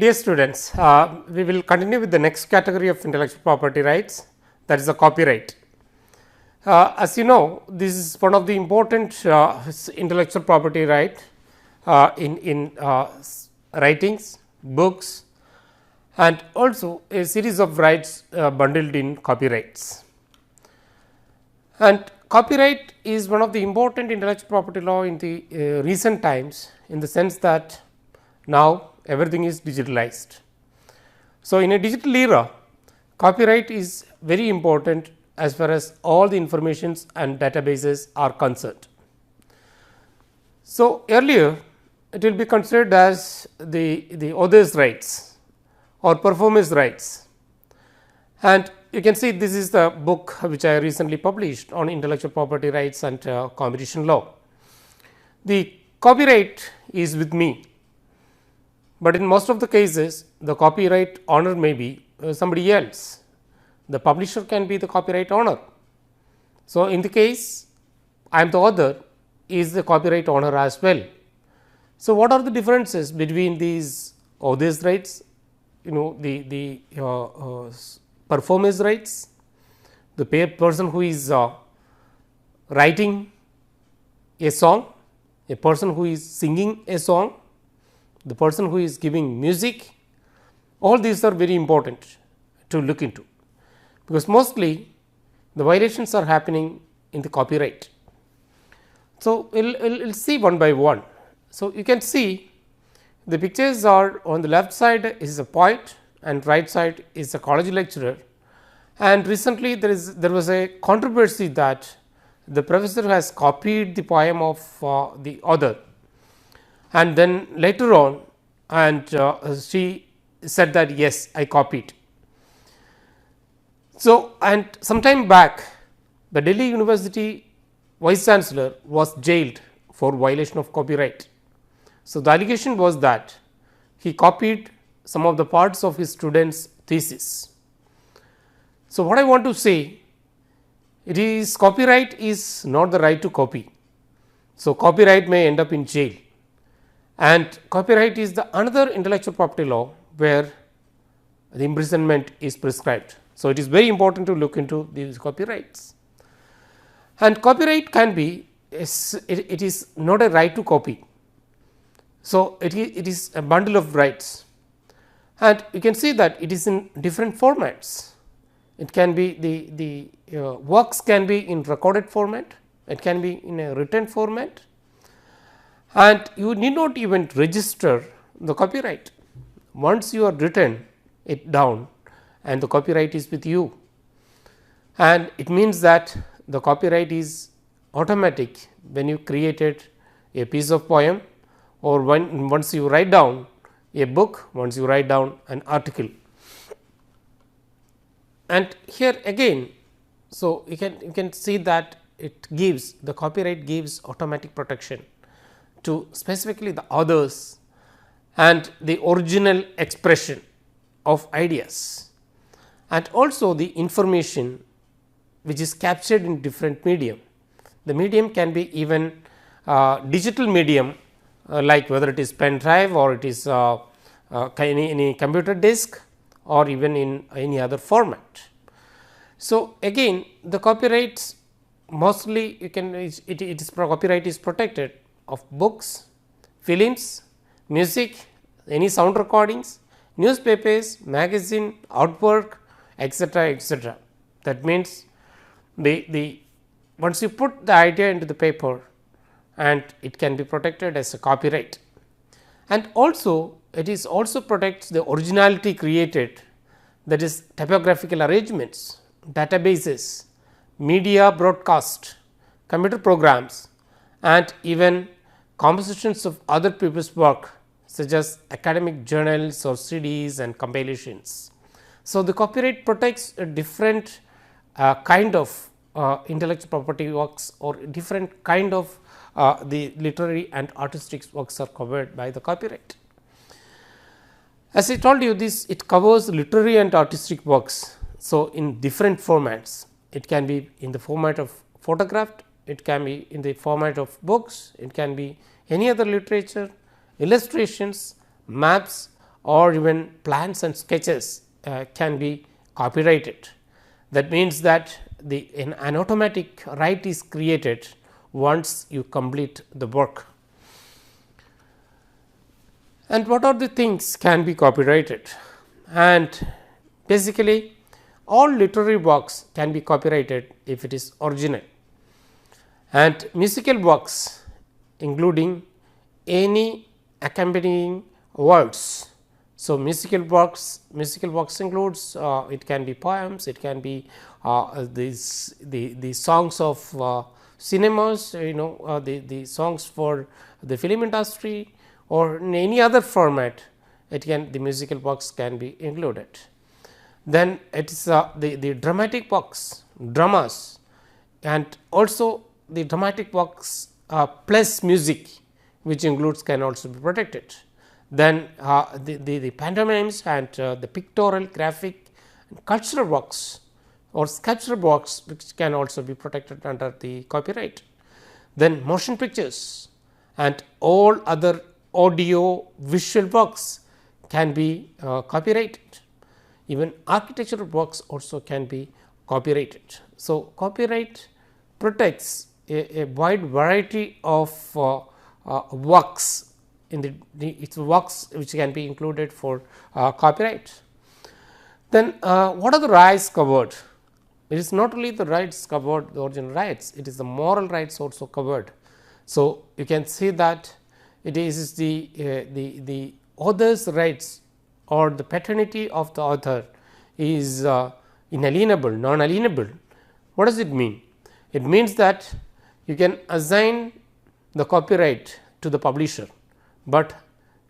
Dear students, we will continue with the next category of intellectual property rights, that is the copyright. As you know, this is one of the important intellectual property right in writings, books, and also a series of rights bundled in copyrights. And copyright is one of the important intellectual property law in the recent times, in the sense that now everything is digitalized. So, in a digital era, copyright is very important as far as all the informations and databases are concerned. So, earlier it will be considered as the author's rights or performer's rights, and you can see this is the book which I recently published on intellectual property rights and competition law. The copyright is with me, but in most of the cases the copyright owner may be somebody else. The publisher can be the copyright owner. So, in the case I am the author, is the copyright owner as well. So, what are the differences between these author's rights, the performer's rights, the person who is writing a song, a person who is singing a song, the person who is giving music? All these are very important to look into, because mostly the violations are happening in the copyright. So, we will see one by one. So, you can see the pictures are on the left side is a poet and right side is a college lecturer, and recently there was a controversy that the professor has copied the poem of the author, and then later on and she said that yes, I copied. So, and some time back the Delhi University vice chancellor was jailed for violation of copyright. So, the allegation was that he copied some of the parts of his students' thesis. So, what I want to say, it is copyright is not the right to copy. So, copyright may end up in jail, and copyright is the another intellectual property law where the imprisonment is prescribed. So, it is very important to look into these copyrights, and copyright can be it is not a right to copy. So, it is a bundle of rights, and you can see that it is in different formats. It can be the works can be in recorded format, it can be in a written format, and you need not even register the copyright. Once you are written it down and the copyright is with you, and it means that the copyright is automatic when you created a piece of poem, or once you write down a book, once you write down an article. And here again, so you can see that it gives, the copyright gives automatic protection to specifically the authors and the original expression of ideas, and also the information which is captured in different medium. The medium can be even digital medium, like whether it is pen drive or it is any computer disk or even in any other format. So, again the copyrights mostly you can it is copyright is protected of books, films, music, any sound recordings, newspapers, magazine, artwork, etc., etc. That means the once you put the idea into the paper, and it can be protected as a copyright, and also it is also protects the originality created, that is typographical arrangements, databases, media broadcast, computer programs, and even compositions of other people's work such as academic journals or CDs and compilations. So, the copyright protects a different kind of intellectual property works, or different kind of the literary and artistic works are covered by the copyright. As I told you, this it covers literary and artistic works. So, in different formats, it can be in the format of photograph, it can be in the format of books, it can be any other literature, illustrations, maps, or even plans and sketches can be copyrighted. That means that an automatic right is created once you complete the work. And what are the things can be copyrighted? And basically all literary works can be copyrighted if it is original, and musical works including any accompanying words. So, musical works includes it can be poems, it can be the songs of cinemas, the songs for the film industry, or in any other format, the musical works can be included. Then it is the dramatic works, dramas, and also the dramatic works plus music, which includes, can also be protected. Then the pantomimes and the pictorial, graphic and cultural works or sculptural works, which can also be protected under the copyright. Then motion pictures and all other audio visual works can be copyrighted. Even architectural works also can be copyrighted. So, copyright protects a wide variety of works in its works which can be included for copyright. Then what are the rights covered? It is not only the rights covered, the original rights, it is the moral rights also covered. So, you can see that it is the author's rights or the paternity of the author is inalienable, non-alienable. What does it mean? It means that you can assign the copyright to the publisher, but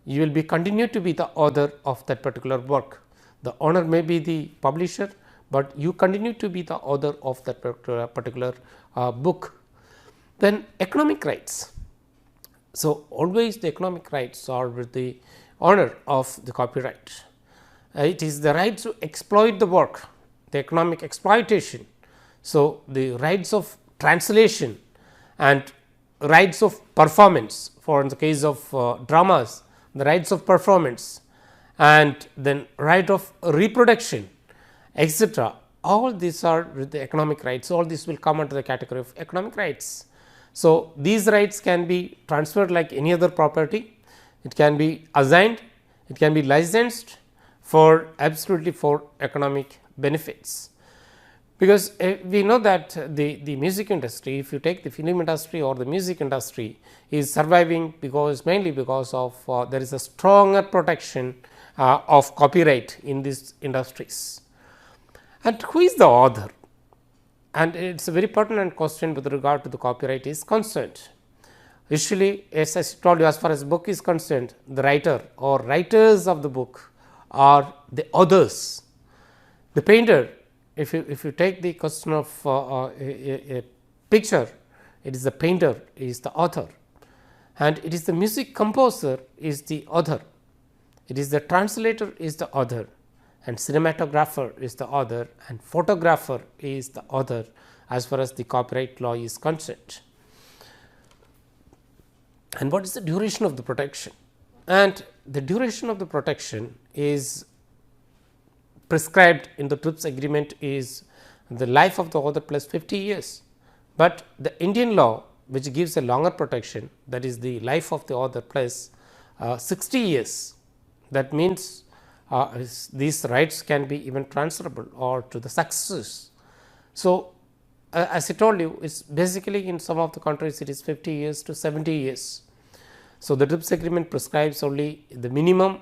you will be continue to be the author of that particular work. The owner may be the publisher, but you continue to be the author of that particular book. Then economic rights. So, always the economic rights are with the owner of the copyright. It is the right to exploit the work, the economic exploitation. So, the rights of translation and rights of performance, for in the case of dramas, the rights of performance, and then right of reproduction, etc. All these are with the economic rights, all this will come under the category of economic rights. So, these rights can be transferred like any other property, it can be assigned, it can be licensed for absolutely for economic benefits. Because we know that the music industry, if you take the film industry or the music industry, is surviving because mainly because of there is a stronger protection of copyright in these industries. And who is the author? And it is a very pertinent question with regard to the copyright is concerned. Usually, as I told you, as far as book is concerned, the writer or writers of the book are the authors. The painter, if you take the question of a picture, it is the painter is the author, and it is the music composer is the author, it is the translator is the author, and cinematographer is the author, and photographer is the author as far as the copyright law is concerned. And what is the duration of the protection? And the duration of the protection is prescribed in the TRIPS agreement is the life of the author plus 50 years, but the Indian law which gives a longer protection, that is the life of the author plus 60 years. That means these rights can be even transferable or to the successors. So, as I told you, it is basically in some of the countries it is 50 years to 70 years. So, the TRIPS agreement prescribes only the minimum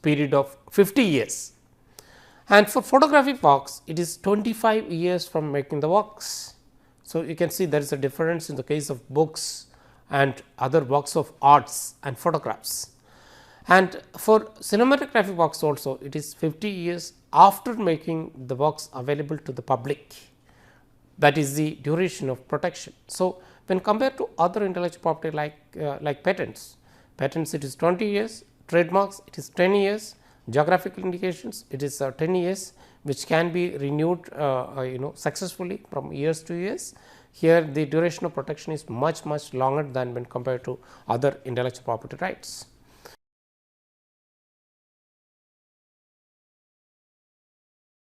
period of 50 years, and for photographic works it is 25 years from making the works. So, you can see there is a difference in the case of books and other works of arts and photographs. And for cinematographic works also it is 50 years after making the works available to the public, that is the duration of protection. So, when compared to other intellectual property like patents it is 20 years, trademarks it is 10 years, geographical indications it is 10 years, which can be renewed successfully from years to years. Here the duration of protection is much longer than when compared to other intellectual property rights.